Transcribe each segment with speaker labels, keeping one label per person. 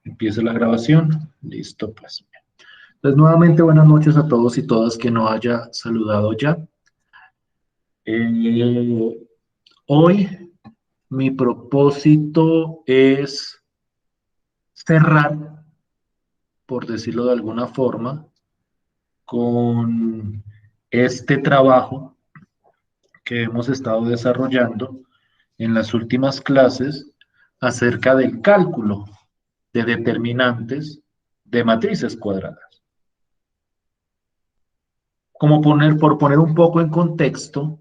Speaker 1: Empieza la grabación. Listo, pues. Entonces, nuevamente, buenas noches a todos y todas que no haya saludado ya. Hoy mi propósito es cerrar, por decirlo de alguna forma, con este trabajo que hemos estado desarrollando en las últimas clases acerca del cálculo de determinantes de matrices cuadradas. Por poner un poco en contexto,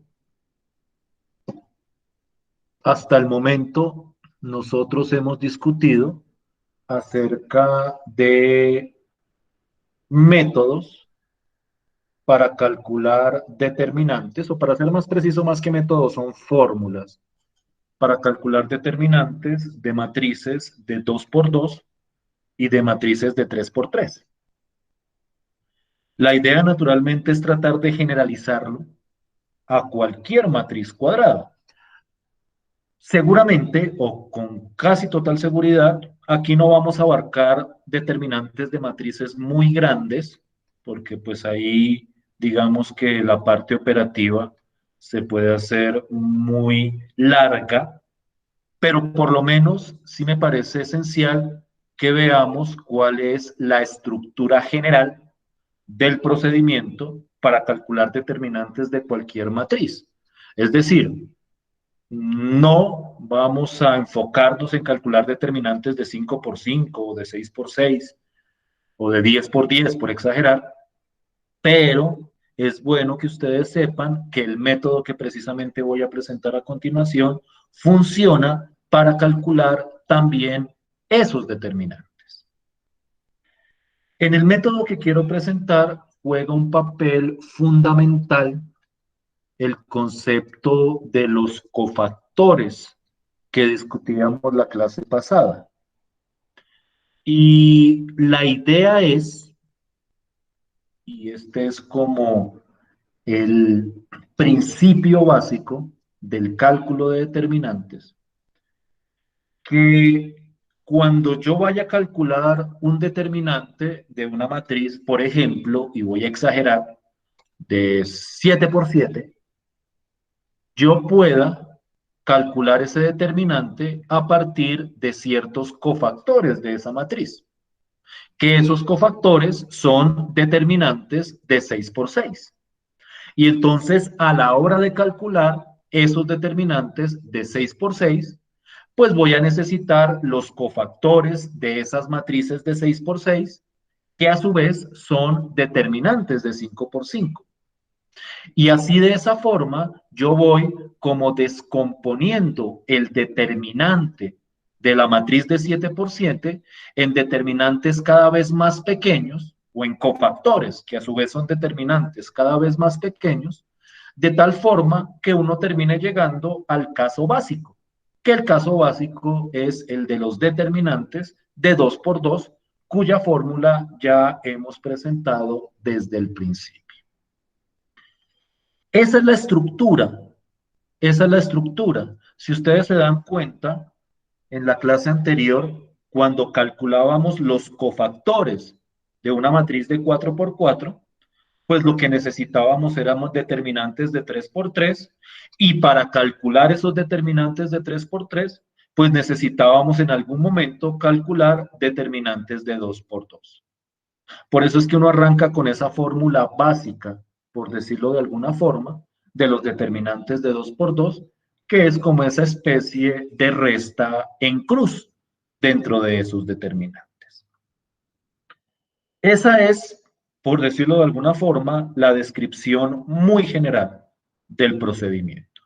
Speaker 1: hasta el momento nosotros hemos discutido acerca de métodos para calcular determinantes, o para ser más preciso, más que métodos, son fórmulas para calcular determinantes de matrices de 2 por 2 y de matrices de 3 por 3. La idea naturalmente es tratar de generalizarlo a cualquier matriz cuadrada. Seguramente, o con casi total seguridad, aquí no vamos a abarcar determinantes de matrices muy grandes, porque pues ahí digamos que la parte operativa se puede hacer muy larga, pero por lo menos sí me parece esencial que veamos cuál es la estructura general del procedimiento para calcular determinantes de cualquier matriz. Es decir, no vamos a enfocarnos en calcular determinantes de 5 por 5 o de 6 por 6 o de 10 por 10, por exagerar, pero es bueno que ustedes sepan que el método que precisamente voy a presentar a continuación funciona para calcular también esos determinantes. En el método que quiero presentar juega un papel fundamental el concepto de los cofactores que discutíamos la clase pasada. Y la idea es, y este es como el principio básico del cálculo de determinantes, que cuando yo vaya a calcular un determinante de una matriz, por ejemplo, y voy a exagerar, de 7 por 7, yo pueda calcular ese determinante a partir de ciertos cofactores de esa matriz, que esos cofactores son determinantes de 6 por 6. Y entonces, a la hora de calcular esos determinantes de 6 por 6, pues voy a necesitar los cofactores de esas matrices de 6 por 6, que a su vez son determinantes de 5 por 5. Y así de esa forma yo voy como descomponiendo el determinante de la matriz de 7 por 7 en determinantes cada vez más pequeños o en cofactores, que a su vez son determinantes cada vez más pequeños, de tal forma que uno termine llegando al caso básico, que el caso básico es el de los determinantes de 2 por 2, cuya fórmula ya hemos presentado desde el principio. Esa es la estructura, esa es la estructura. Si ustedes se dan cuenta, en la clase anterior, cuando calculábamos los cofactores de una matriz de 4 por 4, pues lo que necesitábamos éramos determinantes de 3 por 3, y para calcular esos determinantes de 3 por 3, pues necesitábamos en algún momento calcular determinantes de 2 por 2. Por eso es que uno arranca con esa fórmula básica, por decirlo de alguna forma, de los determinantes de 2 por 2, que es como esa especie de resta en cruz dentro de esos determinantes. Esa es, por decirlo de alguna forma, la descripción muy general del procedimiento.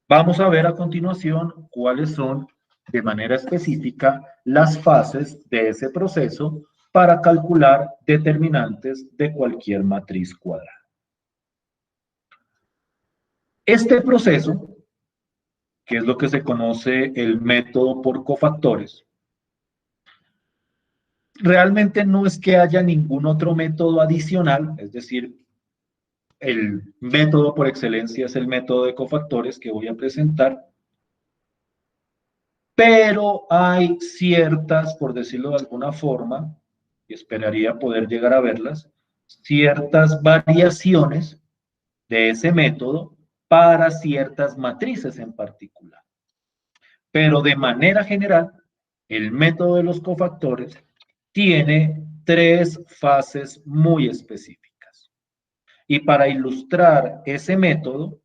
Speaker 1: Vamos a ver a continuación cuáles son, de manera específica, las fases de ese proceso para calcular determinantes de cualquier matriz cuadrada. Este proceso, que es lo que se conoce el método por cofactores, realmente no es que haya ningún otro método adicional, es decir, el método por excelencia es el método de cofactores que voy a presentar, pero hay ciertas, por decirlo de alguna forma, y esperaría poder llegar a verlas, ciertas variaciones de ese método para ciertas matrices en particular. Pero de manera general, el método de los cofactores tiene tres fases muy específicas. Y para ilustrar ese método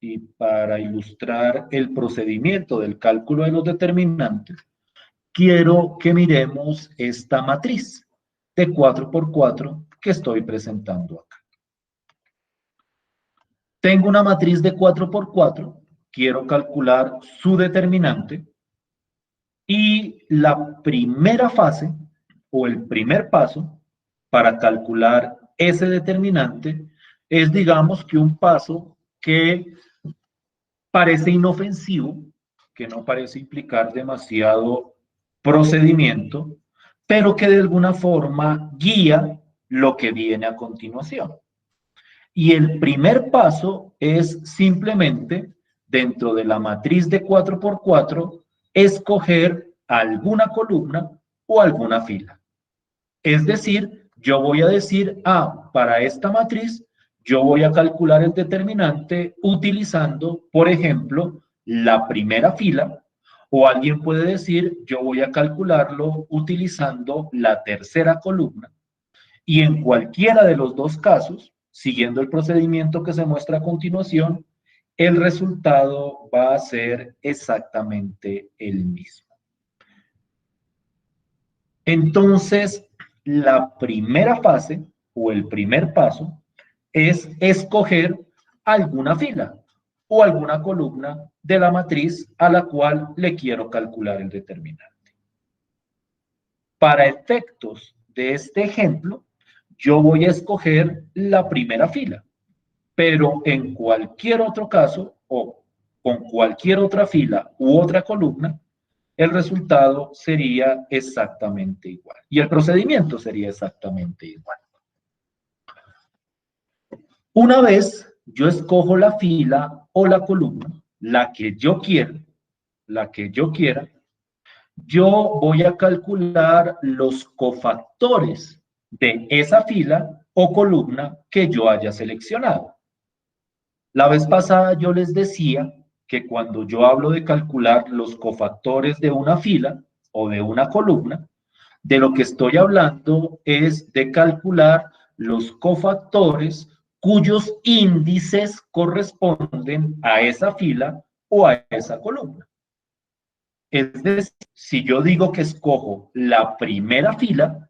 Speaker 1: y para ilustrar el procedimiento del cálculo de los determinantes, quiero que miremos esta matriz de 4x4 que estoy presentando acá. Tengo una matriz de 4x4, quiero calcular su determinante y la primera fase o el primer paso para calcular ese determinante es, digamos, que un paso que parece inofensivo, que no parece implicar demasiado procedimiento, pero que de alguna forma guía lo que viene a continuación. Y el primer paso es simplemente, dentro de la matriz de 4x4, escoger alguna columna o alguna fila. Es decir, yo voy a decir, para esta matriz, yo voy a calcular el determinante utilizando, por ejemplo, la primera fila, o alguien puede decir, yo voy a calcularlo utilizando la tercera columna, y en cualquiera de los dos casos, siguiendo el procedimiento que se muestra a continuación, el resultado va a ser exactamente el mismo. Entonces, la primera fase o el primer paso es escoger alguna fila o alguna columna de la matriz a la cual le quiero calcular el determinante. Para efectos de este ejemplo, yo voy a escoger la primera fila, pero en cualquier otro caso o con cualquier otra fila u otra columna, el resultado sería exactamente igual. Y el procedimiento sería exactamente igual. Una vez yo escojo la fila o la columna, la que yo quiera, yo voy a calcular los cofactores de esa fila o columna que yo haya seleccionado. La vez pasada yo les decía que cuando yo hablo de calcular los cofactores de una fila o de una columna, de lo que estoy hablando es de calcular los cofactores cuyos índices corresponden a esa fila o a esa columna. Es decir, si yo digo que escojo la primera fila,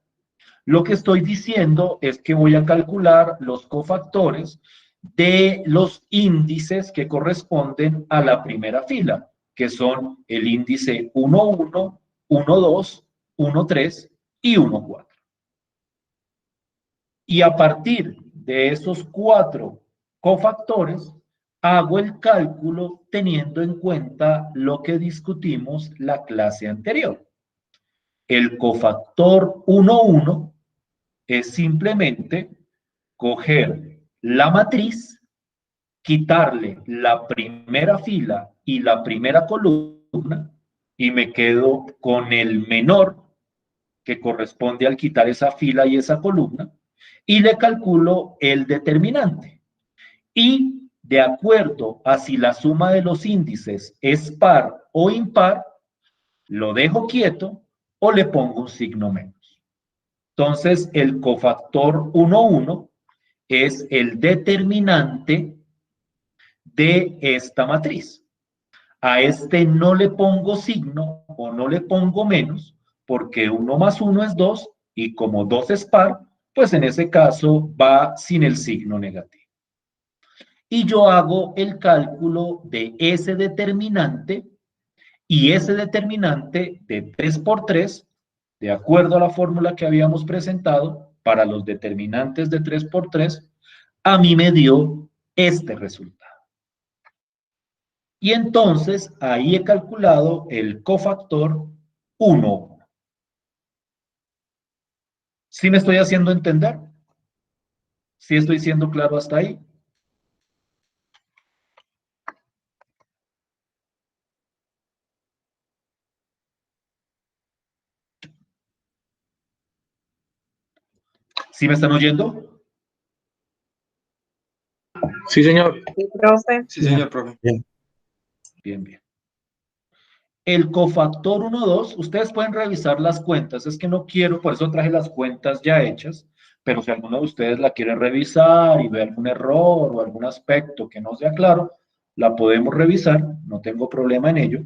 Speaker 1: lo que estoy diciendo es que voy a calcular los cofactores de los índices que corresponden a la primera fila, que son el índice 1,1, 1,2, 1,3 y 1,4. Y a partir de esos cuatro cofactores, hago el cálculo teniendo en cuenta lo que discutimos la clase anterior. El cofactor 1,1 es simplemente coger la matriz, quitarle la primera fila y la primera columna y me quedo con el menor que corresponde al quitar esa fila y esa columna y le calculo el determinante. Y de acuerdo a si la suma de los índices es par o impar, lo dejo quieto o le pongo un signo menos. Entonces, el cofactor 1,1 es el determinante de esta matriz. A este no le pongo signo o no le pongo menos, porque 1 más 1 es 2 y como 2 es par, pues en ese caso va sin el signo negativo. Y yo hago el cálculo de ese determinante y ese determinante de 3 por 3, de acuerdo a la fórmula que habíamos presentado para los determinantes de 3 por 3, a mí me dio este resultado. Y entonces ahí he calculado el cofactor 1. ¿Sí me estoy haciendo entender? ¿Sí estoy siendo claro hasta ahí? ¿Sí me están oyendo?
Speaker 2: Sí, señor.
Speaker 3: Sí, profe.
Speaker 2: Sí, señor, profe. Bien.
Speaker 1: Bien, bien. El cofactor 1, 2, ustedes pueden revisar las cuentas, es que no quiero, por eso traje las cuentas ya hechas, pero si alguno de ustedes la quiere revisar y ve algún error o algún aspecto que no sea claro, la podemos revisar, no tengo problema en ello.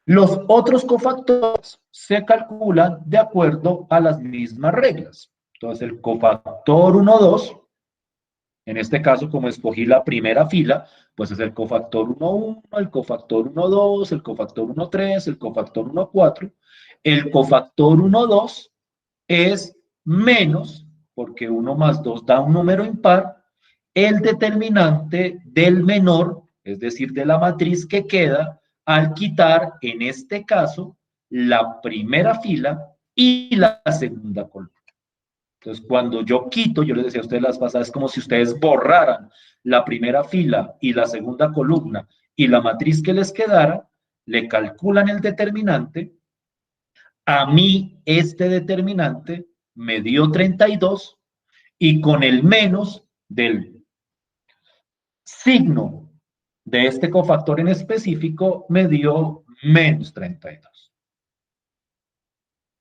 Speaker 1: Los otros cofactores se calculan de acuerdo a las mismas reglas. Entonces, el cofactor 1, 2, en este caso, como escogí la primera fila, pues es el cofactor 1, 1, el cofactor 1, 2, el cofactor 1, 3, el cofactor 1, 4. El cofactor 1, 2 es menos, porque 1 más 2 da un número impar, el determinante del menor, es decir, de la matriz que queda, al quitar, en este caso, la primera fila y la segunda columna. Entonces, cuando yo quito, yo les decía a ustedes las pasadas, es como si ustedes borraran la primera fila y la segunda columna y la matriz que les quedara, le calculan el determinante. A mí, este determinante me dio 32 y con el menos del signo de este cofactor en específico me dio menos 32.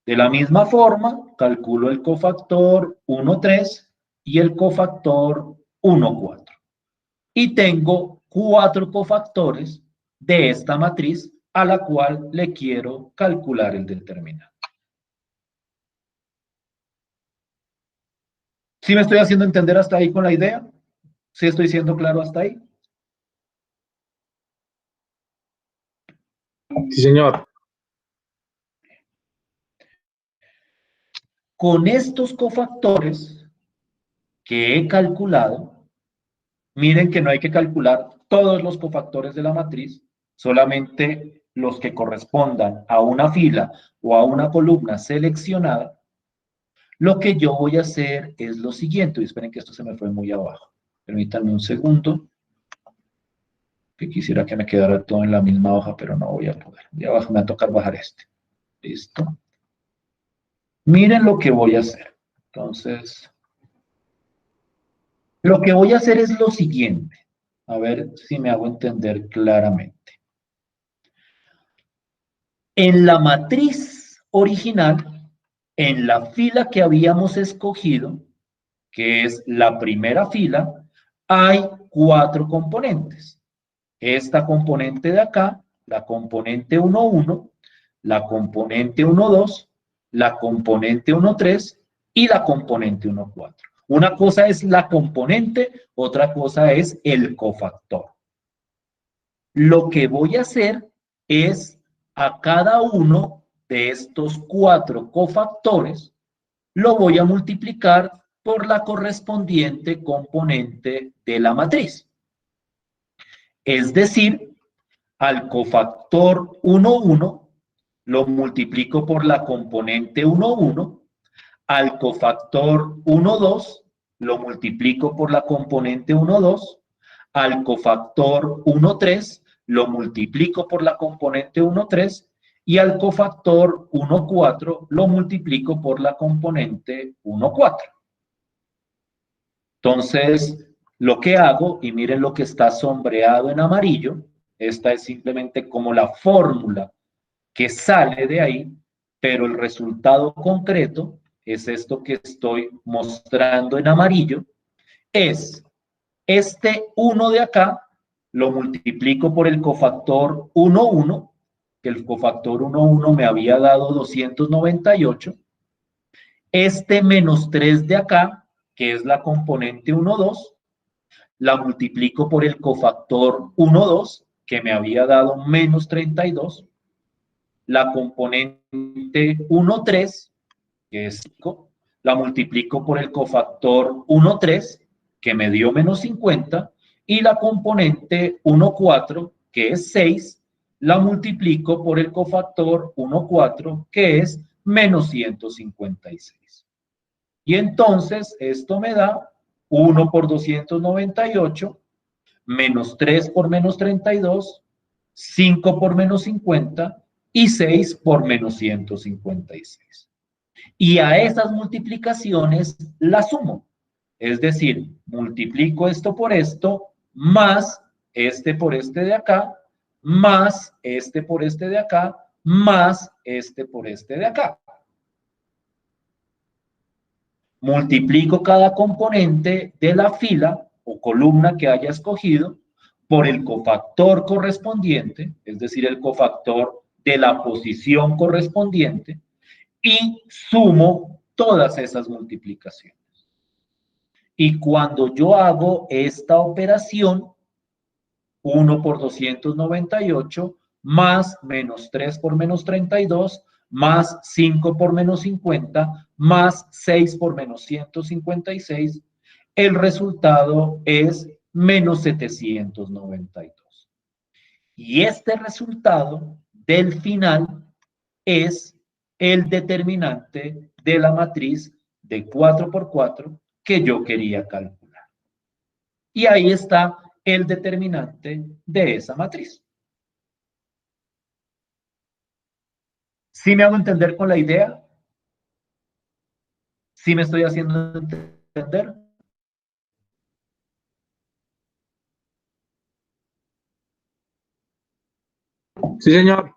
Speaker 1: De la misma forma, calculo el cofactor 1, 3 y el cofactor 1, 4. Y tengo 4 cofactores de esta matriz a la cual le quiero calcular el determinante. ¿Sí me estoy haciendo entender hasta ahí con la idea? ¿Sí estoy siendo claro hasta ahí?
Speaker 2: Sí, señor.
Speaker 1: Con estos cofactores que he calculado, miren que no hay que calcular todos los cofactores de la matriz, solamente los que correspondan a una fila o a una columna seleccionada. Lo que yo voy a hacer es lo siguiente. Y esperen que esto se me fue muy abajo. Permítanme un segundo, que quisiera que me quedara todo en la misma hoja, pero no voy a poder. Y abajo me va a tocar bajar este. Listo. Miren lo que voy a hacer. Entonces, lo que voy a hacer es lo siguiente. A ver si me hago entender claramente. En la matriz original, en la fila que habíamos escogido, que es la primera fila, hay 4 componentes. Esta componente de acá, la componente 1, 1, la componente 1, 2, la componente 1, 3 y la componente 1, 4. Una cosa es la componente, otra cosa es el cofactor. Lo que voy a hacer es a cada uno de estos 4 cofactores, lo voy a multiplicar por la correspondiente componente de la matriz. Es decir, al cofactor 1, 1 lo multiplico por la componente 1, 1, al cofactor 1, 2 lo multiplico por la componente 1, 2, al cofactor 1, 3 lo multiplico por la componente 1, 3 y al cofactor 1, 4 lo multiplico por la componente 1, 4. Entonces, lo que hago, y miren lo que está sombreado en amarillo, esta es simplemente como la fórmula que sale de ahí, pero el resultado concreto es esto que estoy mostrando en amarillo, es este 1 de acá, lo multiplico por el cofactor 1, 1, que el cofactor 1, 1 me había dado 298, este menos 3 de acá, que es la componente 1, 2, la multiplico por el cofactor 1, 2, que me había dado menos 32, la componente 1, 3, que es 5, la multiplico por el cofactor 1, 3, que me dio menos 50, y la componente 1, 4, que es 6, la multiplico por el cofactor 1, 4, que es menos 156. Y entonces esto me da 1 por 298, menos 3 por menos 32, 5 por menos 50 y 6 por menos 156. Y a esas multiplicaciones las sumo. Es decir, multiplico esto por esto, más este por este de acá, más este por este de acá, más este por este de acá. Multiplico cada componente de la fila o columna que haya escogido por el cofactor correspondiente, es decir, el cofactor de la posición correspondiente, y sumo todas esas multiplicaciones. Y cuando yo hago esta operación, 1 por 298, más menos 3 por menos 32, más 5 por menos 50, más 6 por menos 156, el resultado es menos 792. Y este resultado del final es el determinante de la matriz de 4 por 4 que yo quería calcular. Y ahí está el determinante de esa matriz. ¿Sí me hago entender con la idea? ¿Sí me estoy haciendo entender?
Speaker 2: Sí, señor.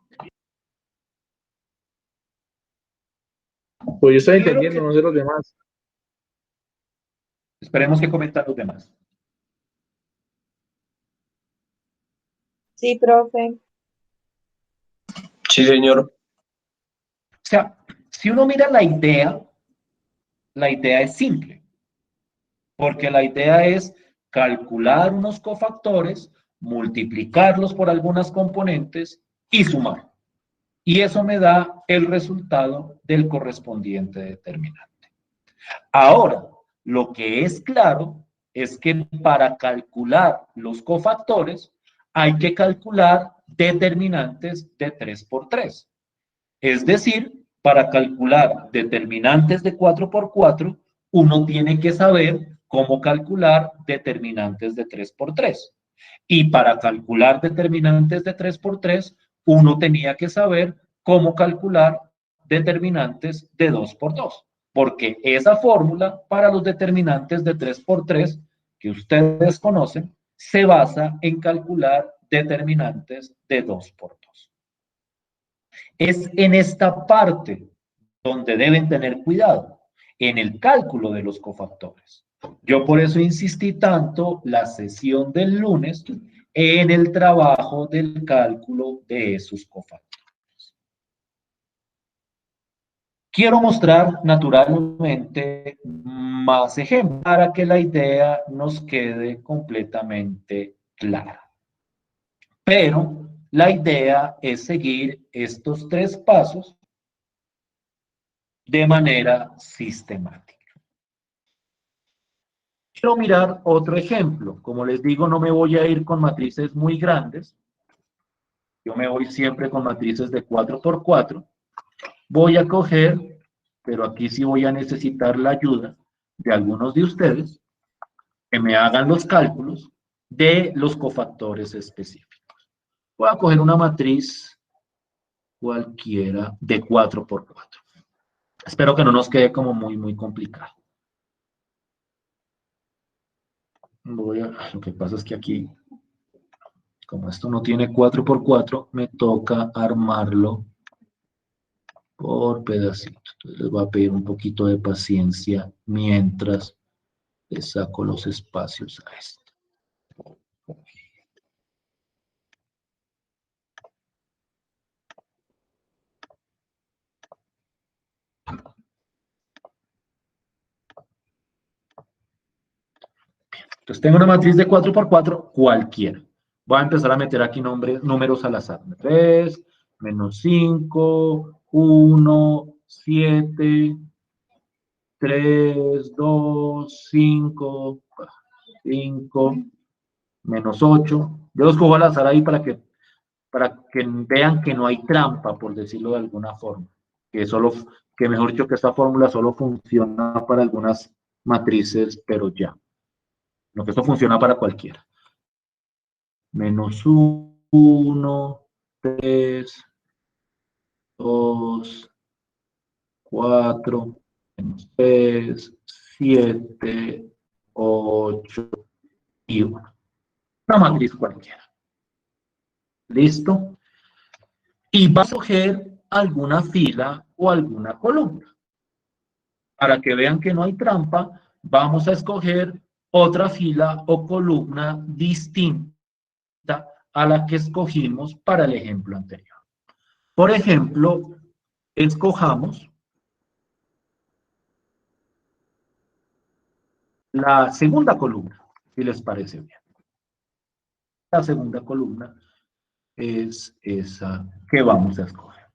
Speaker 2: Pues yo estoy entendiendo, no sé los demás.
Speaker 1: Esperemos que comenten los demás.
Speaker 3: Sí, profe.
Speaker 2: Sí, señor.
Speaker 1: O sea, si uno mira la idea es simple, porque la idea es calcular unos cofactores, multiplicarlos por algunas componentes y sumar. Y eso me da el resultado del correspondiente determinante. Ahora, lo que es claro es que para calcular los cofactores hay que calcular determinantes de 3 por 3. Es decir, para calcular determinantes de 4 por 4, uno tiene que saber cómo calcular determinantes de 3 por 3. Y para calcular determinantes de 3 por 3, uno tenía que saber cómo calcular determinantes de 2 por 2. Porque esa fórmula para los determinantes de 3 por 3 que ustedes conocen se basa en calcular determinantes de 2 por 2. Es en esta parte donde deben tener cuidado, en el cálculo de los cofactores. Yo por eso insistí tanto la sesión del lunes en el trabajo del cálculo de esos cofactores. Quiero mostrar naturalmente más ejemplos para que la idea nos quede completamente clara. Pero la idea es seguir estos 3 pasos de manera sistemática. Quiero mirar otro ejemplo. Como les digo, no me voy a ir con matrices muy grandes. Yo me voy siempre con matrices de 4 por 4. Voy a coger, pero aquí sí voy a necesitar la ayuda de algunos de ustedes que me hagan los cálculos de los cofactores específicos. Voy a coger una matriz cualquiera de 4 por 4. Espero que no nos quede como muy complicado. Lo que pasa es que aquí, como esto no tiene 4 por 4, me toca armarlo por pedacitos. Entonces les voy a pedir un poquito de paciencia mientras le saco los espacios a esto. Entonces tengo una matriz de 4 por 4 cualquiera. Voy a empezar a meter aquí números al azar. 3, menos 5, 1, 7, 3, 2, 5, 5, menos 8. Yo los cojo al azar ahí para que vean que no hay trampa, por decirlo de alguna forma. Que mejor dicho, que esta fórmula solo funciona para algunas matrices, pero ya. Lo que esto funciona para cualquiera. Menos 1, 3, 2, 4, menos 3, 7, 8 y 1. Una matriz cualquiera. ¿Listo? Y va a escoger alguna fila o alguna columna. Para que vean que no hay trampa, vamos a escoger otra fila o columna distinta a la que escogimos para el ejemplo anterior. Por ejemplo, escojamos la segunda columna, si les parece bien. La segunda columna es esa que vamos a escoger.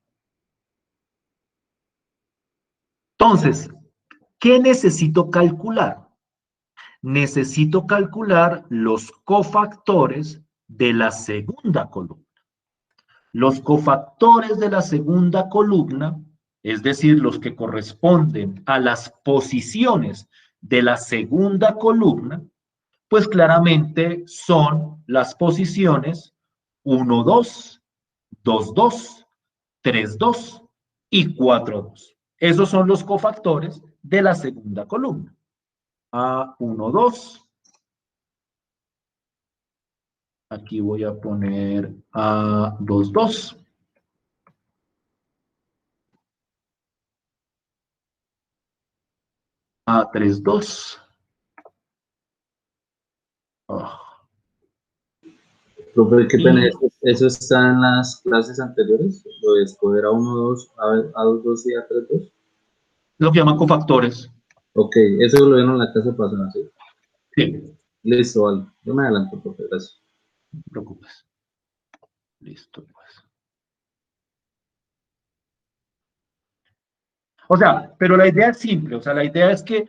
Speaker 1: Entonces, ¿qué necesito calcular? Necesito calcular los cofactores de la segunda columna. Los cofactores de la segunda columna, es decir, los que corresponden a las posiciones de la segunda columna, pues claramente son las posiciones 1, 2, 2, 2, 3, 2 y 4, 2. Esos son los cofactores de la segunda columna. A1, 2. Aquí voy a poner A2, 2. A3, 2. Oh.
Speaker 2: Profe, qué pena, ¿eso está en las clases anteriores? Lo de escoger a 1, 2, a 2, 2 y a 3, 2.
Speaker 1: Lo que llaman cofactores.
Speaker 2: Ok, eso lo vieron en la clase pasada, ¿sí?
Speaker 1: Sí.
Speaker 2: Listo, vale. Yo me adelanto, profe, gracias.
Speaker 1: No te preocupes. Listo, pues. O sea, pero la idea es simple. O sea, la idea es que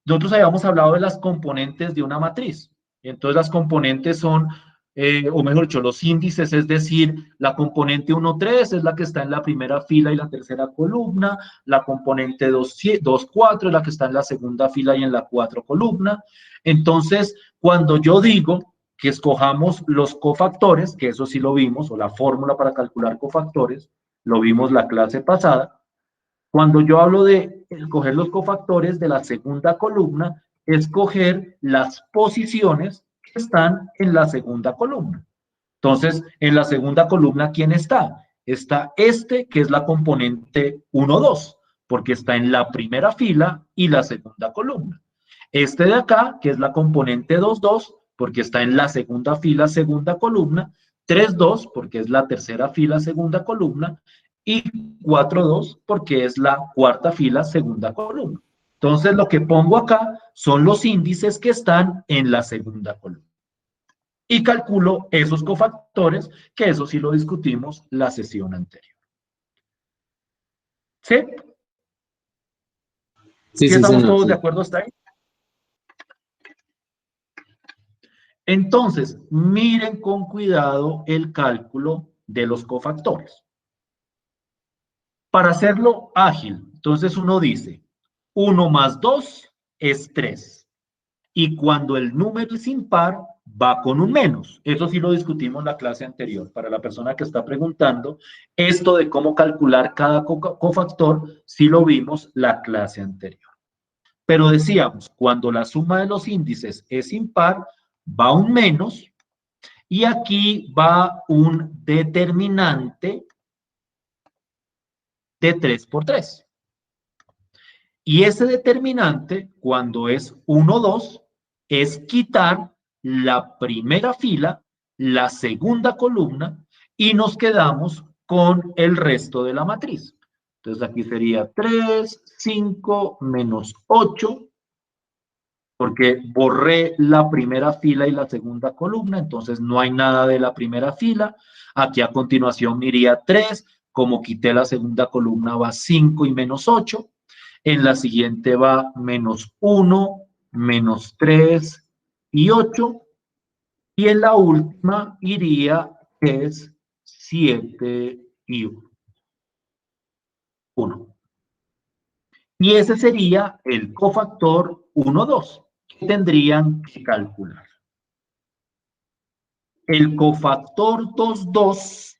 Speaker 1: nosotros habíamos hablado de las componentes de una matriz. Y entonces las componentes son, o mejor dicho, los índices, es decir, la componente 1, 3 es la que está en la primera fila y la tercera columna, la componente 2, 4 es la que está en la segunda fila y en la 4 columna. Entonces, cuando yo digo que escojamos los cofactores, que eso sí lo vimos, o la fórmula para calcular cofactores, lo vimos la clase pasada. Cuando yo hablo de escoger los cofactores de la segunda columna, escoger las posiciones que están en la segunda columna. Entonces, en la segunda columna, ¿quién está? Está este, que es la componente 1, 2, porque está en la primera fila y la segunda columna. Este de acá, que es la componente 2, 2, porque está en la segunda fila, segunda columna. 3, 2, porque es la tercera fila, segunda columna. Y 4, 2, porque es la cuarta fila, segunda columna. Entonces, lo que pongo acá son los índices que están en la segunda columna. Y calculo esos cofactores, que eso sí lo discutimos la sesión anterior. ¿Sí?
Speaker 2: Sí,
Speaker 1: ¿Sí
Speaker 2: sí,
Speaker 1: estamos
Speaker 2: señor,
Speaker 1: todos de
Speaker 2: sí.
Speaker 1: acuerdo hasta ahí? Entonces, miren con cuidado el cálculo de los cofactores. Para hacerlo ágil, entonces uno dice, 1 más 2 es 3. Y cuando el número es impar, va con un menos. Eso sí lo discutimos en la clase anterior. Para la persona que está preguntando, esto de cómo calcular cada cofactor, sí lo vimos la clase anterior. Pero decíamos, cuando la suma de los índices es impar, va un menos, y aquí va un determinante de 3 por 3. Y ese determinante, cuando es 1, 2, es quitar la primera fila, la segunda columna, y nos quedamos con el resto de la matriz. Entonces aquí sería 3, 5, menos 8, porque borré la primera fila y la segunda columna, entonces no hay nada de la primera fila. Aquí a continuación me iría 3, como quité la segunda columna va 5 y menos 8. En la siguiente va menos 1, menos 3 y 8. Y en la última iría que es 7 y 1. Y ese sería el cofactor 1, 2, que tendrían que calcular. El cofactor 2, 2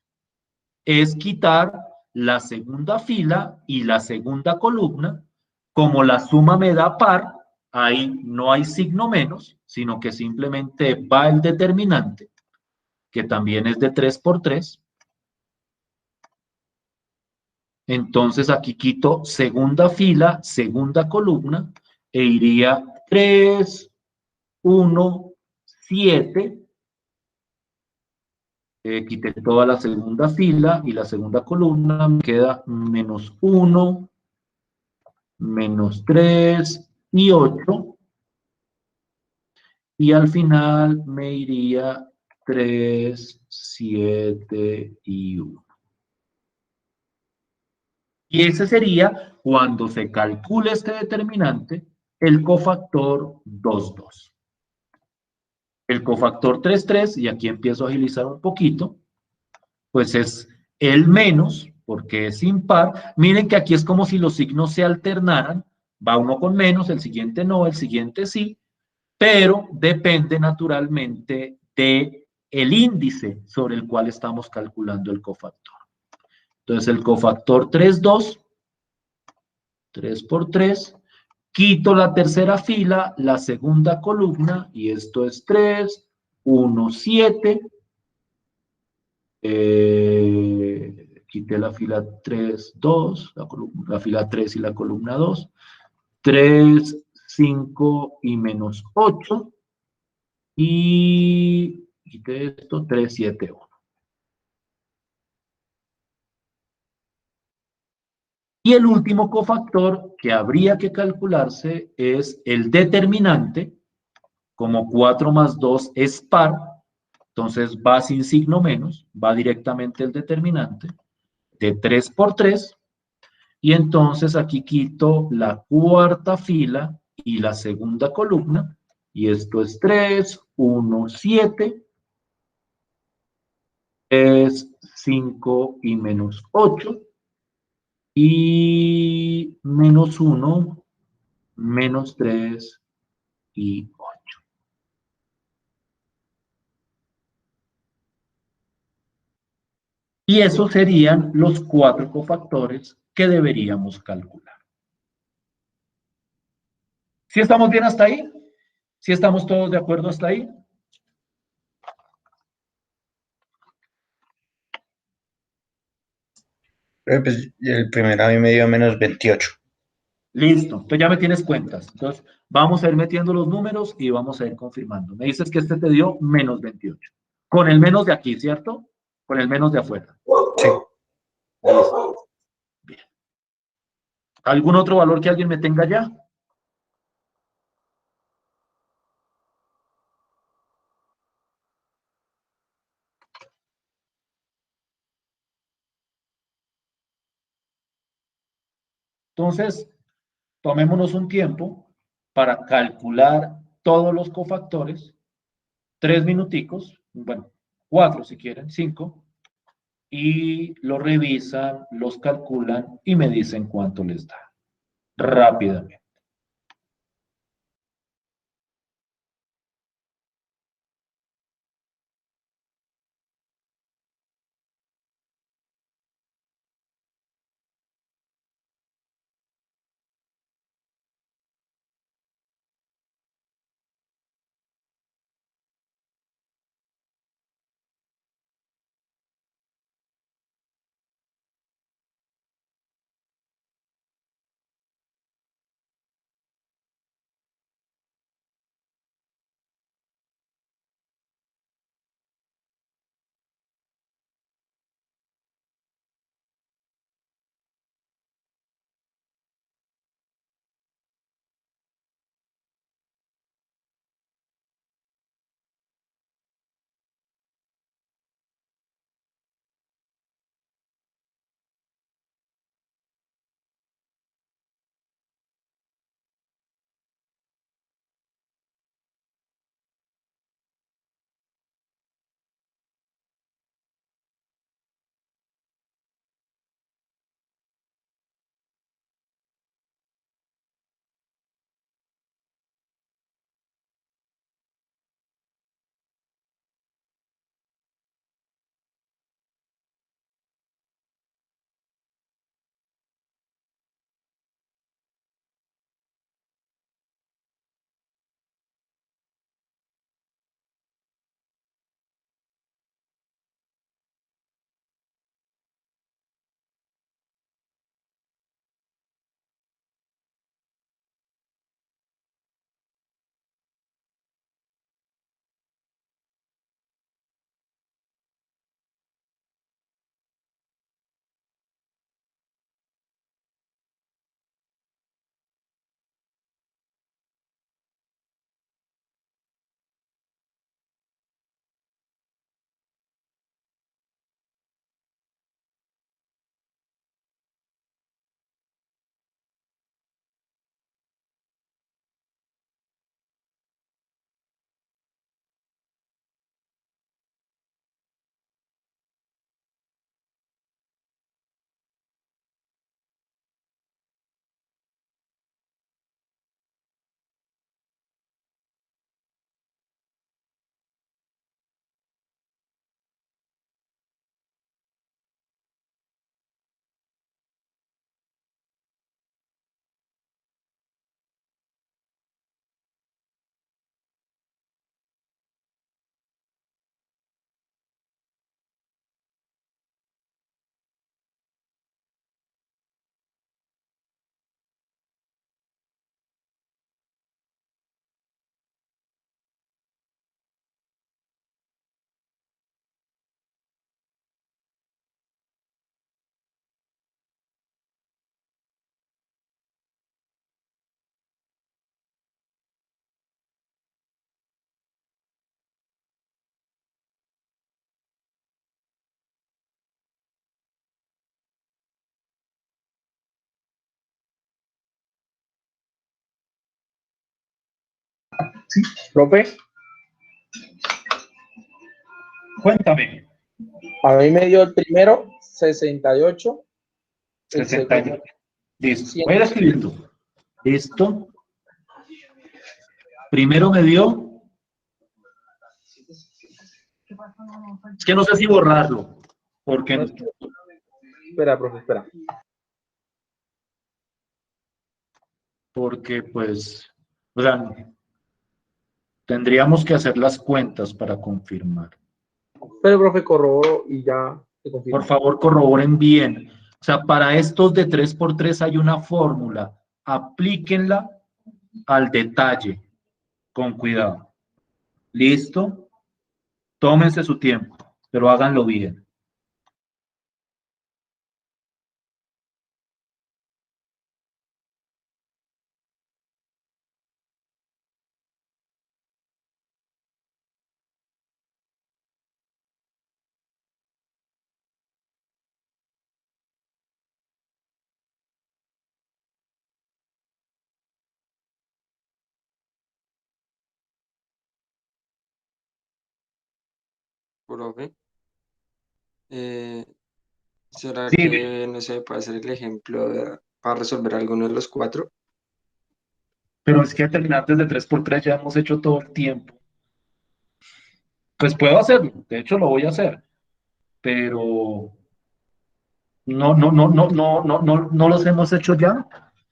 Speaker 1: es quitar la segunda fila y la segunda columna. Como la suma me da par, ahí no hay signo menos, sino que simplemente va el determinante, que también es de 3 por 3. Entonces aquí quito segunda fila, segunda columna, e iría 3, 1, 7. Quité toda la segunda fila y la segunda columna, me queda menos 1, menos 3 y 8. Y al final me iría 3, 7 y 1. Y ese sería, cuando se calcule este determinante, el cofactor 2, 2. El cofactor 3, 3, y aquí empiezo a agilizar un poquito, pues es el menos, porque es impar. Miren que aquí es como si los signos se alternaran, va uno con menos, el siguiente no, el siguiente sí, pero depende naturalmente de el índice sobre el cual estamos calculando el cofactor. Entonces el cofactor 3, 2, 3 por 3, quito la tercera fila, la segunda columna, y esto es 3, 1, 7. Quité la fila 3, 2, la fila 3 y la columna 2. 3, 5 y menos 8. Y quité esto, 3, 7, 1. Y el último cofactor que habría que calcularse es el determinante. Como 4 más 2 es par, entonces va sin signo menos, va directamente el determinante de 3 por 3. Y entonces aquí quito la cuarta fila y la segunda columna. Y esto es 3, 1, 7. Es 5 y menos 8. Y menos 1, menos 3 y 8. Y esos serían los 4 cofactores que deberíamos calcular. ¿Sí estamos bien hasta ahí? ¿Sí estamos todos de acuerdo hasta ahí?
Speaker 3: Pues el primero a mí me dio menos 28.
Speaker 1: Listo, entonces ya me tienes cuentas. Entonces vamos a ir metiendo los números y vamos a ir confirmando. Me dices que este te dio menos 28. Con el menos de aquí, ¿cierto? Con el menos de afuera.
Speaker 3: Sí.
Speaker 1: Listo. Bien. ¿Algún otro valor que alguien me tenga ya? Entonces, tomémonos un tiempo para calcular todos los cofactores, 3 minuticos, bueno, 4 si quieren, 5, y los revisan, los calculan y me dicen cuánto les da rápidamente.
Speaker 4: Profe,
Speaker 1: Cuéntame.
Speaker 4: a mí me dio el primero 68, el
Speaker 1: 68.
Speaker 4: segundo
Speaker 1: Listo. Voy a ir escribiendo. Listo. Primero me dio. Es que no sé si borrarlo. Porque,
Speaker 4: Espera, profe, espera.
Speaker 1: porque pues, o sea, tendríamos que hacer las cuentas para confirmar.
Speaker 4: Pero, profe, corroboro y ya te
Speaker 1: Por
Speaker 4: confirmo.
Speaker 1: favor, corroboren bien. O sea, para estos de 3x3 hay una fórmula. Aplíquenla al detalle, con cuidado. ¿Listo? Tómense su tiempo, pero háganlo bien.
Speaker 5: Profe, eh, ¿será
Speaker 1: Sí,
Speaker 5: que no se puede hacer el ejemplo para resolver alguno de los cuatro?
Speaker 1: pero es que determinantes de 3x3 ya hemos hecho todo el tiempo. Pues puedo hacerlo, de hecho lo voy a hacer, pero no los hemos hecho ya.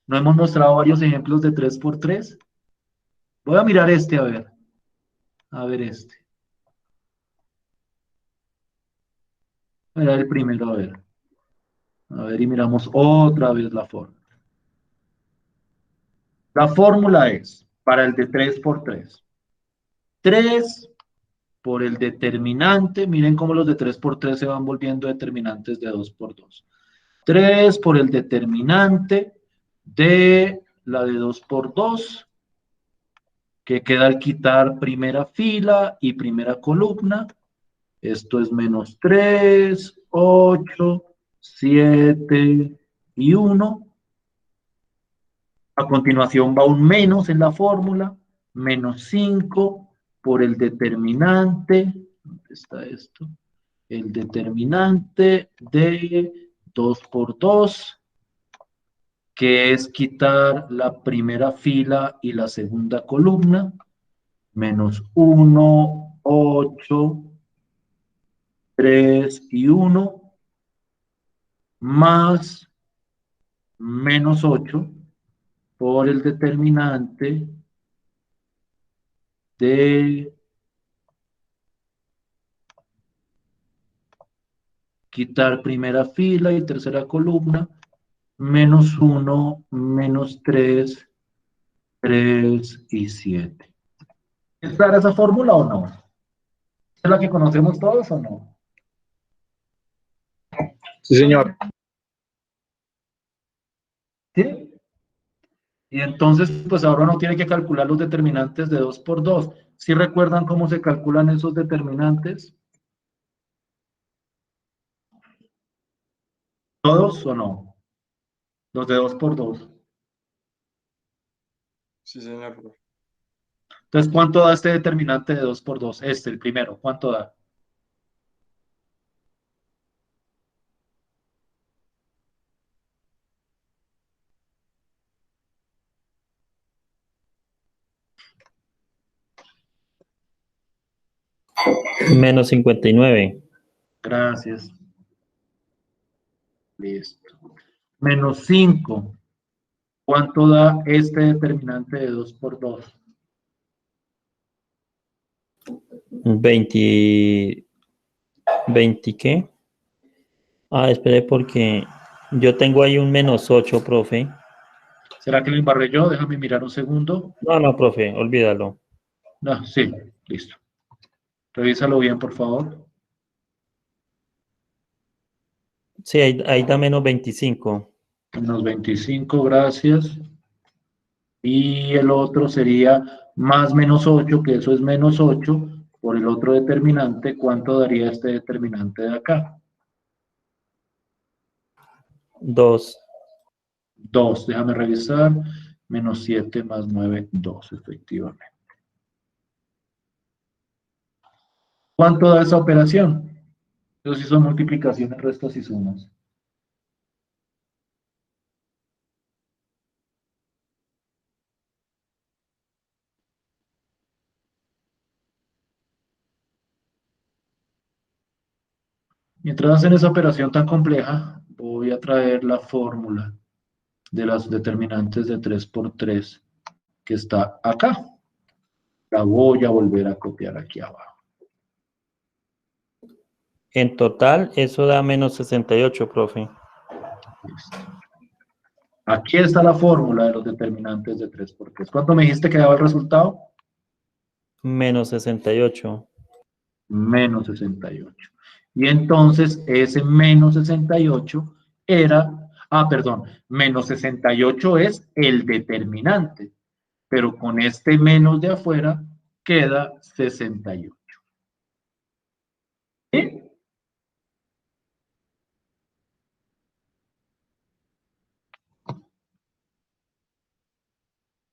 Speaker 1: No hemos mostrado varios ejemplos de 3x3. Voy a mirar este, a ver este. Era el primero, a ver. A ver, y miramos otra vez la fórmula. La fórmula es, para el de 3x3, 3 por el determinante, miren cómo los de 3x3 se van volviendo determinantes de 2x2. 3 por el determinante de la de 2x2, que queda al quitar primera fila y primera columna. Esto es menos 3, 8, 7 y 1. A continuación va un menos en la fórmula, menos 5 por el determinante. ¿Dónde está esto? El determinante de 2x2, que es quitar la primera fila y la segunda columna, menos 1, 8, 3 y 1, más menos 8 por el determinante de quitar primera fila y tercera columna, menos 1, menos 3, 3 y 7. ¿Es clara esa fórmula o no? ¿Es la que conocemos todos o no?
Speaker 4: Sí, señor.
Speaker 1: ¿Sí? Y entonces, pues ahora uno tiene que calcular los determinantes de 2x2. ¿Sí recuerdan cómo se calculan esos determinantes? ¿Todos o no? Los de 2x2.
Speaker 5: Sí, señor, profe.
Speaker 1: Entonces, ¿cuánto da este determinante de 2x2? Este, el primero, ¿cuánto da?
Speaker 6: Menos 59.
Speaker 1: Gracias. Listo. Menos 5. ¿Cuánto da este determinante de 2x2?
Speaker 6: 20. ¿20 qué? Ah, espere porque yo tengo ahí un menos 8, profe.
Speaker 1: ¿Será que lo embarré yo? Déjame mirar un segundo.
Speaker 6: No, profe, olvídalo.
Speaker 1: No, sí, listo. Revísalo bien, por favor.
Speaker 6: Sí, ahí da menos 25.
Speaker 1: Menos 25, gracias. Y el otro sería más menos 8, que eso es menos 8, por el otro determinante. ¿Cuánto daría este determinante de acá?
Speaker 6: 2.
Speaker 1: 2, déjame revisar. Menos 7 más 9, 2, efectivamente. ¿Cuánto da esa operación? Eso sí son multiplicaciones, restas y sumas. Mientras hacen esa operación tan compleja, voy a traer la fórmula de las determinantes de 3 por 3 que está acá. La voy a volver a copiar aquí abajo.
Speaker 6: En total, eso da menos 68, profe.
Speaker 1: Listo. Aquí está la fórmula de los determinantes de 3 por 3. ¿Cuánto me dijiste que daba el resultado?
Speaker 6: Menos 68.
Speaker 1: Menos 68. Y entonces ese menos 68 era, perdón, menos 68 es el determinante, pero con este menos de afuera queda 68. ¿Sí?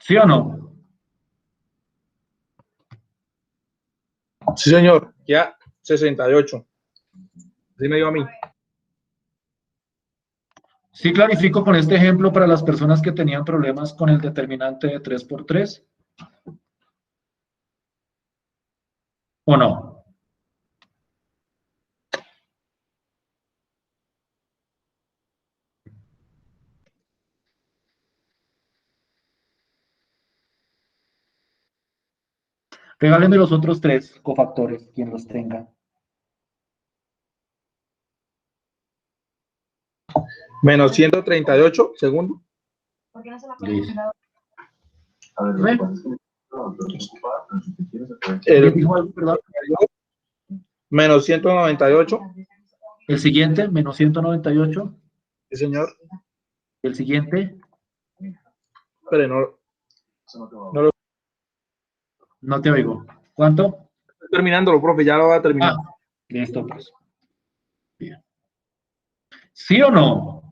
Speaker 1: ¿Sí o no?
Speaker 4: Sí, señor. Ya 68. Así me dio a mí.
Speaker 1: ¿Sí clarifico con este ejemplo para las personas que tenían problemas con el determinante de 3 por 3? ¿O no? Regálenme los otros 3 cofactores, quien los tenga.
Speaker 4: Menos 138, segundo.
Speaker 1: Listo.
Speaker 4: El,
Speaker 1: ¿Dijo algo, perdón?
Speaker 4: menos 198.
Speaker 1: El siguiente, menos 198.
Speaker 4: Sí, señor.
Speaker 1: El siguiente,
Speaker 4: Pero no lo
Speaker 1: no te oigo. ¿Cuánto?
Speaker 4: estoy terminándolo, profe. Ya lo voy a terminar.
Speaker 1: Listo, pues. Bien. ¿Sí o no?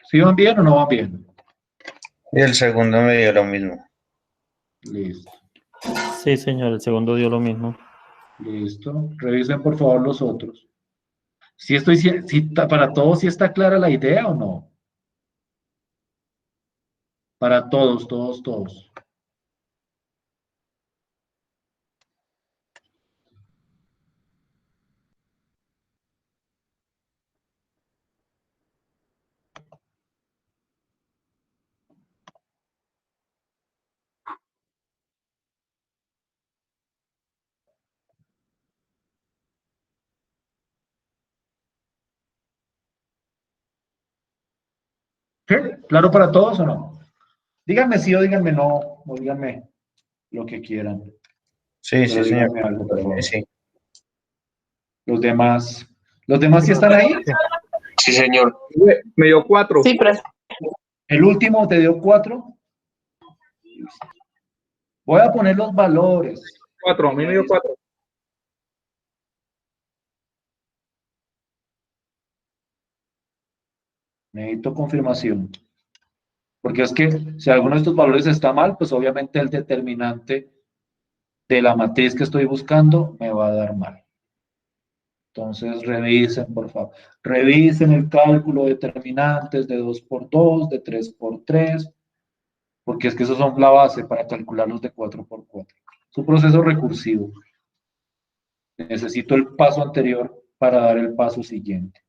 Speaker 1: ¿Sí van bien o no van bien?
Speaker 3: Y el segundo me dio lo mismo.
Speaker 1: Listo.
Speaker 6: Sí, señor, el segundo dio lo mismo.
Speaker 1: Listo. Revisen por favor los otros. Para todos sí está clara la idea o no? Para todos, todos, todos. ¿Sí? ¿Claro para todos o no? Díganme sí o díganme no, o díganme lo que quieran.
Speaker 3: Sí,
Speaker 1: Pero
Speaker 3: sí, señor.
Speaker 1: díganme algo, por favor.
Speaker 3: Sí.
Speaker 1: Los demás sí están ahí.
Speaker 5: Sí, señor.
Speaker 4: Me dio 4.
Speaker 7: Sí, profe.
Speaker 1: El último te dio 4. Voy a poner los valores.
Speaker 4: 4. A mí me dio 4.
Speaker 1: Necesito confirmación. Porque es que si alguno de estos valores está mal, pues obviamente el determinante de la matriz que estoy buscando me va a dar mal. Entonces revisen, por favor. Revisen el cálculo de determinantes de 2 por 2, de 3 por 3, porque es que esos son la base para calcular los de 4 por 4. Es un proceso recursivo. Necesito el paso anterior para dar el paso siguiente.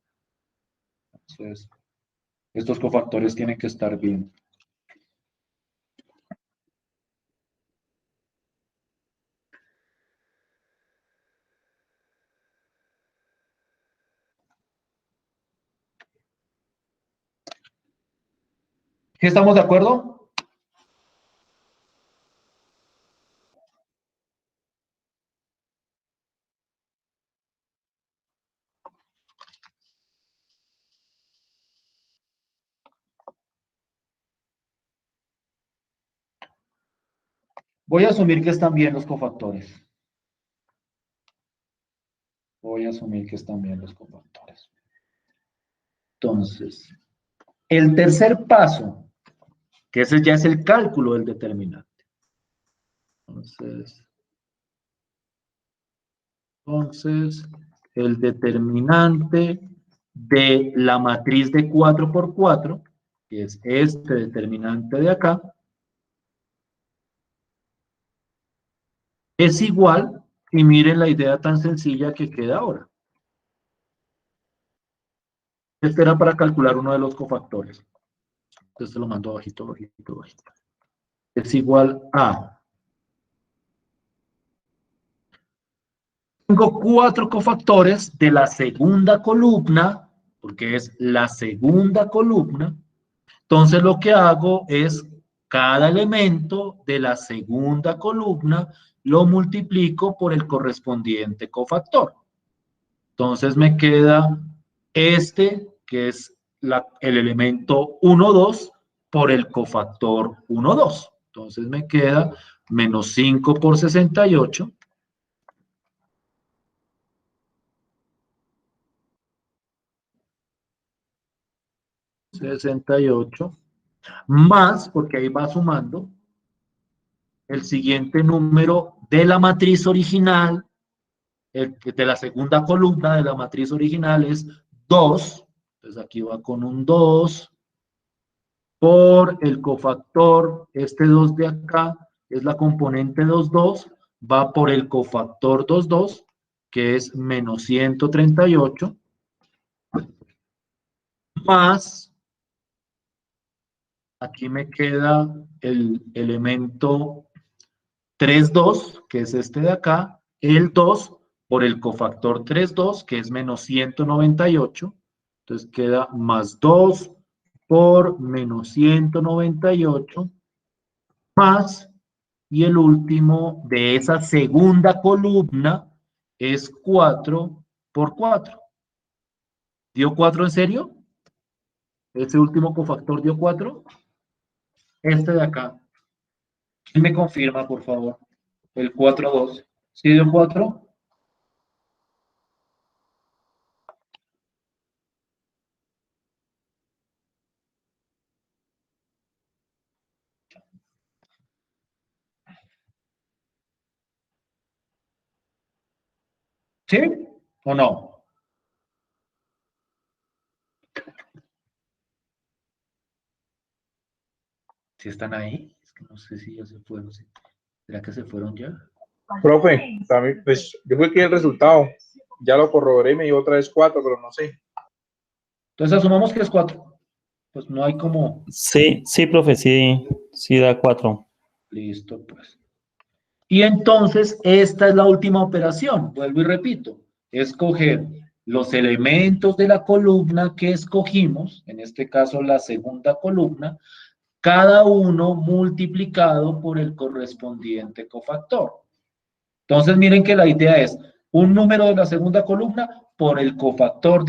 Speaker 1: Entonces, estos cofactores tienen que estar bien. ¿Sí estamos de acuerdo? Voy a asumir que están bien los cofactores. Voy a asumir que están bien los cofactores. Entonces, el tercer paso, que ese ya es el cálculo del determinante. Entonces, Entonces, el determinante de la matriz de 4 por 4, que es este determinante de acá, es igual, y miren la idea tan sencilla que queda ahora. Este era para calcular uno de los cofactores. Entonces te lo mando bajito, bajito, bajito. Es igual a... Tengo 4 cofactores de la segunda columna, porque es la segunda columna. Entonces lo que hago es cada elemento de la segunda columna lo multiplico por el correspondiente cofactor. Entonces me queda este, que es el elemento 1, 2, por el cofactor 1, 2. Entonces me queda menos 5 por 68. 68, más, porque ahí va sumando, el siguiente número de la matriz original, de la segunda columna de la matriz original es 2, entonces aquí va con un 2, por el cofactor, este 2 de acá, es la componente 2, 2, va por el cofactor 2, 2, que es menos 138, más, aquí me queda el elemento 3, 2, que es este de acá, el 2 por el cofactor 3, 2, que es menos 198, entonces queda más 2 por menos 198, más, y el último de esa segunda columna es 4 por 4. ¿Dio 4 en serio? ¿Ese último cofactor dio 4? Este de acá. ¿Quién me confirma, por favor? El 4, 2. ¿Sí dio 4? ¿Sí o no? ¿Sí están ahí? Es que no sé si ya se fueron. ¿Será que se fueron ya?
Speaker 4: Profe, también, pues yo fui aquí el resultado. Ya lo corroboré y me dio otra vez 4, pero no sé.
Speaker 1: Entonces asumamos que es 4. Pues no hay como...
Speaker 6: Sí, sí, profe, sí, sí da 4.
Speaker 1: Listo, pues. Y entonces esta es la última operación. Vuelvo y repito. Escoger los elementos de la columna que escogimos, en este caso la segunda columna, cada uno multiplicado por el correspondiente cofactor. Entonces, miren que la idea es un número de la segunda columna por el cofactor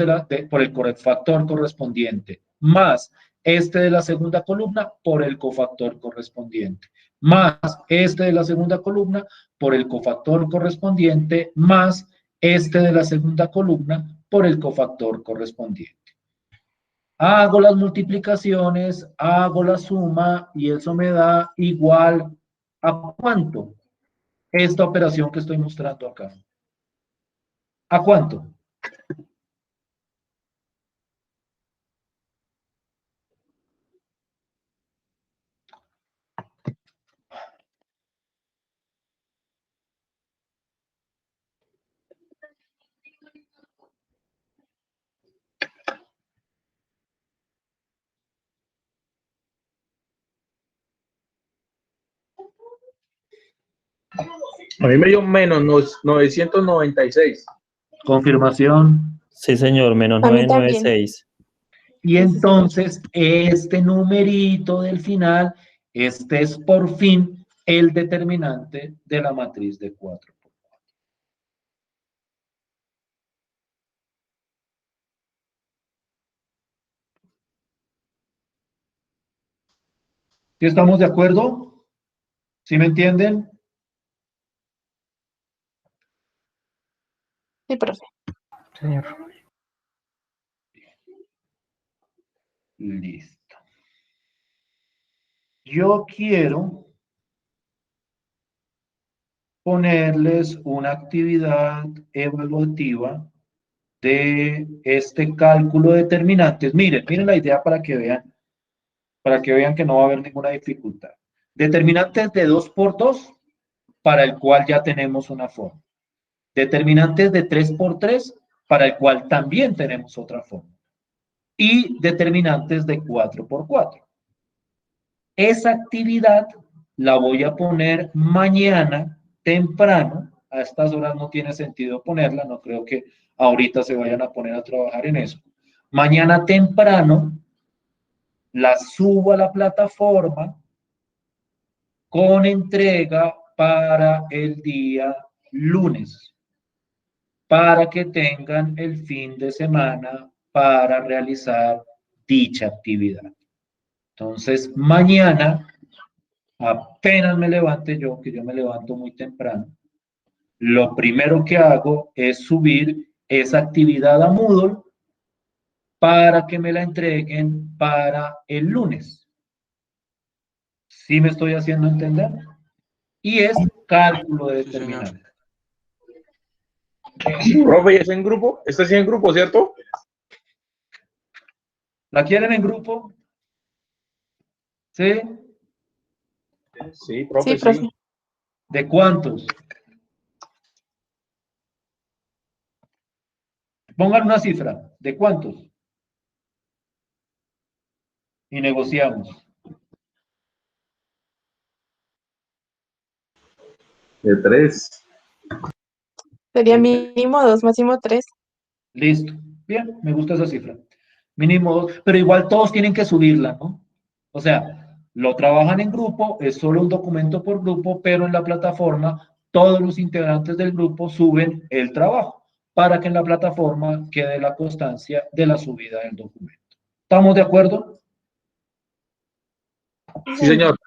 Speaker 1: por el cofactor correspondiente, más este de la segunda columna por el cofactor correspondiente, más este de la segunda columna por el cofactor correspondiente, más este de la segunda columna por el cofactor correspondiente. Hago las multiplicaciones, hago la suma y eso me da igual a ¿cuánto? Esta operación que estoy mostrando acá. ¿A cuánto?
Speaker 4: A mí me dio menos 996.
Speaker 1: Confirmación.
Speaker 6: Sí, señor, menos
Speaker 7: A mí también.
Speaker 6: 996.
Speaker 1: Y entonces, este numerito del final, este es por fin el determinante de la matriz de 4. ¿Sí estamos de acuerdo? ¿Sí me entienden?
Speaker 7: Sí, profe.
Speaker 3: Señor.
Speaker 1: Listo. Yo quiero, ponerles una actividad evaluativa de este cálculo de determinantes. Miren la idea para que vean que no va a haber ninguna dificultad. Determinantes de 2 por 2, para el cual ya tenemos una forma. Determinantes de 3 por 3, para el cual también tenemos otra forma. Y determinantes de 4 por 4. Esa actividad la voy a poner mañana temprano. A estas horas no tiene sentido ponerla, no creo que ahorita se vayan a poner a trabajar en eso. Mañana temprano la subo a la plataforma con entrega para el día lunes, para que tengan el fin de semana para realizar dicha actividad. Entonces, mañana, apenas me levante yo, que yo me levanto muy temprano, lo primero que hago es subir esa actividad a Moodle para que me la entreguen para el lunes. ¿Sí me estoy haciendo entender? Y es cálculo de
Speaker 5: Sí, señor.
Speaker 1: determinantes.
Speaker 4: Profe, ¿y es en grupo? ¿Este sí en grupo, cierto?
Speaker 1: ¿La quieren en grupo? ¿Sí?
Speaker 4: Sí, profe,
Speaker 7: Sí, profe.
Speaker 4: sí.
Speaker 1: ¿De cuántos? Pongan una cifra. ¿De cuántos? Y negociamos.
Speaker 2: De 3.
Speaker 7: Sería mínimo 2, máximo 3.
Speaker 1: Listo. Bien, me gusta esa cifra. Mínimo 2, pero igual todos tienen que subirla, ¿no? O sea, lo trabajan en grupo, es solo un documento por grupo, pero en la plataforma todos los integrantes del grupo suben el trabajo para que en la plataforma quede la constancia de la subida del documento. ¿Estamos de acuerdo?
Speaker 4: Sí, señor.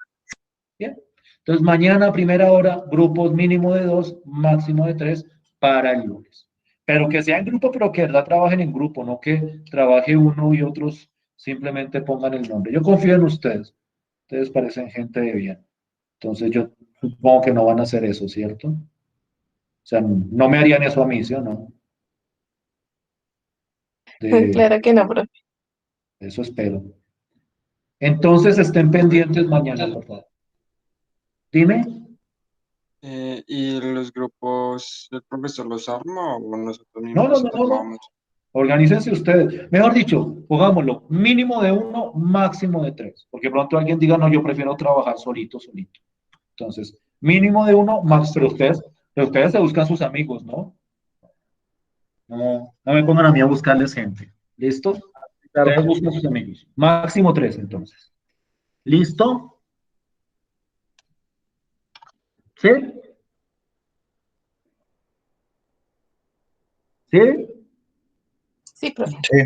Speaker 1: Bien. Entonces, mañana a primera hora, grupos mínimo de 2, máximo de 3 para el lunes. Pero que sea en grupo, pero que de verdad trabajen en grupo, no que trabaje uno y otros simplemente pongan el nombre. Yo confío en ustedes. Ustedes parecen gente de bien. Entonces, yo supongo que no van a hacer eso, ¿cierto? O sea, no me harían eso a mí, ¿sí o no?
Speaker 7: Claro que no, profe.
Speaker 1: Eso espero. Entonces, estén pendientes mañana, por favor. Dime.
Speaker 5: ¿Y los grupos, el profesor los arma o nosotros
Speaker 1: No,
Speaker 5: mismos armamos?
Speaker 1: Organícense ustedes. Mejor dicho, pongámoslo, mínimo de 1, máximo de 3. Porque pronto alguien diga, no, yo prefiero trabajar solito. Entonces, mínimo de 1, más, pero ustedes se buscan sus amigos, ¿no? No, no me pongan a mí a buscarles gente. ¿Listo?
Speaker 4: Claro.
Speaker 1: Ustedes buscan sus amigos. Máximo 3, entonces. ¿Listo? ¿Sí? ¿Sí?
Speaker 7: Sí, profe.
Speaker 3: Sí,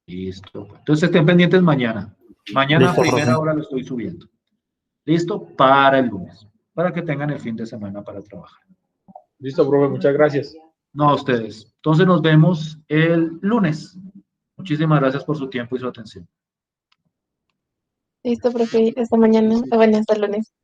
Speaker 1: Listo. Entonces estén pendientes mañana. Mañana a
Speaker 3: listo,
Speaker 1: primera
Speaker 3: profe.
Speaker 1: hora lo estoy subiendo. ¿Listo? Para el lunes. Para que tengan el fin de semana para trabajar.
Speaker 4: Listo, profe, muchas gracias.
Speaker 1: No, a ustedes. Entonces nos vemos el lunes. Muchísimas gracias por su tiempo y su atención.
Speaker 7: Listo, profe. Hasta mañana. Bueno, hasta el lunes.